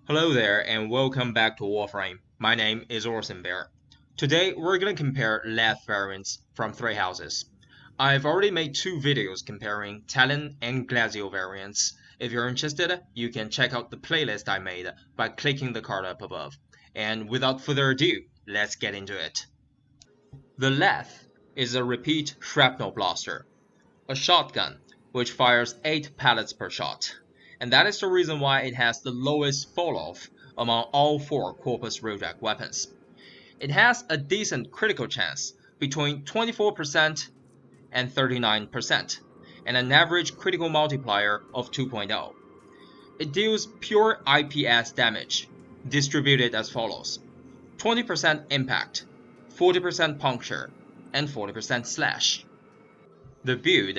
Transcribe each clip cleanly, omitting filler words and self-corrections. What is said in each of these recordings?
Hello there and welcome back to Warframe. My name is Orson Bear. Today we're going to compare Laith variants from three houses. I've already made two videos comparing Talon and Glacio variants. If you're interested, you can check out the playlist I made by clicking the card up above. And without further ado, let's get into it. The Laith is a repeat shrapnel blaster, a shotgun which fires 8 pellets per shot, and that is the reason why it has the lowest fall-off among all 4 Corpus Railjack weapons. It has a decent critical chance between 24% and 39%, and an average critical multiplier of 2.0. It deals pure IPS damage, distributed as follows: 20% impact, 40% puncture, and 40% slash. The build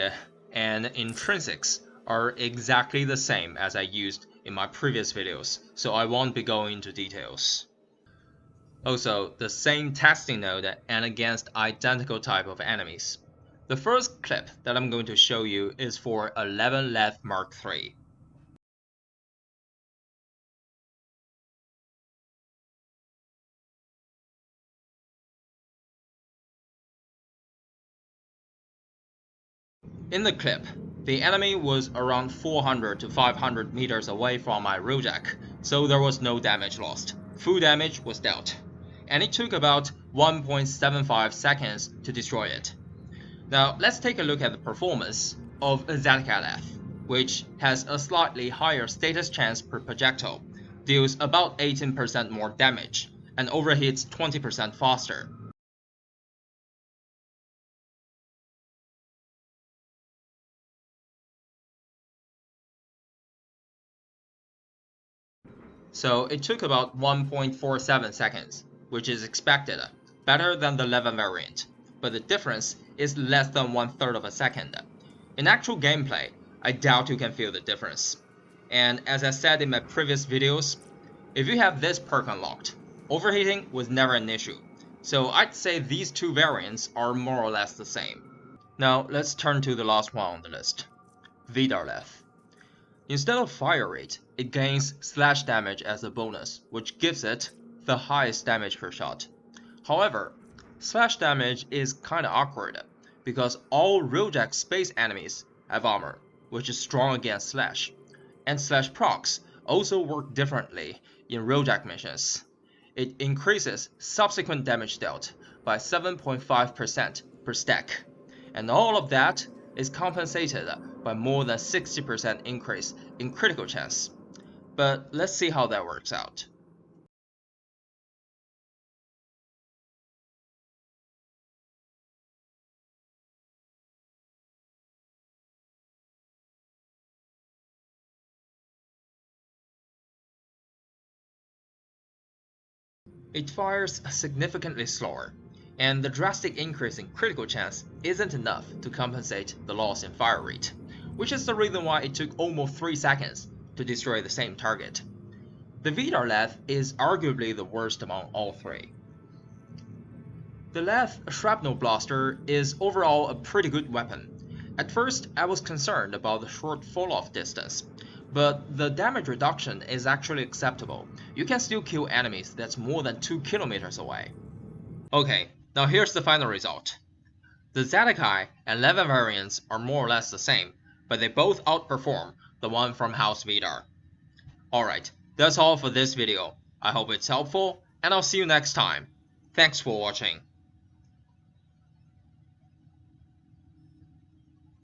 and intrinsics are exactly the same as I used in my previous videos, so I won't be going into details. Also, the same testing node and against identical type of enemies. The first clip that I'm going to show you is for 11 Laith Mark III. In the clip, the enemy was around 400 to 500 meters away from my Railjack, so there was no damage lost. Full damage was dealt, and it took about 1.75 seconds to destroy it. Now let's take a look at the performance of Zedekiah Laith, which has a slightly higher status chance per projectile, deals about 18% more damage, and overheats 20% faster. So it took about 1.47 seconds, which is expected, better than the 11 variant, but the difference is less than 1/3 of a second. In actual gameplay, I doubt you can feel the difference. And as I said in my previous videos, if you have this perk unlocked, overheating was never an issue, so I'd say these two variants are more or less the same. Now let's turn to the last one on the list, Vidar Laith. Instead of fire rate, it gains slash damage as a bonus, which gives it the highest damage per shot. However, slash damage is kinda awkward, because all Railjack space enemies have armor, which is strong against slash, and slash procs also work differently in Railjack missions. It increases subsequent damage dealt by 7.5% per stack, and all of that is compensated by more than 60% increase in critical chance. But let's see how that works out. It fires significantly slower, and the drastic increase in critical chance isn't enough to compensate the loss in fire rate, which is the reason why it took almost 3 seconds to destroy the same target. The Vidar Laith is arguably the worst among all three. The Laith Shrapnel Blaster is overall a pretty good weapon. At first, I was concerned about the short fall-off distance, but the damage reduction is actually acceptable. You can still kill enemies that's more than 2 kilometers away. Okay, now here's the final result. The Zedekiah and Levin variants are more or less the same, but they both outperform the one from House Vidar. Alright, that's all for this video. I hope it's helpful, and I'll see you next time. Thanks for watching.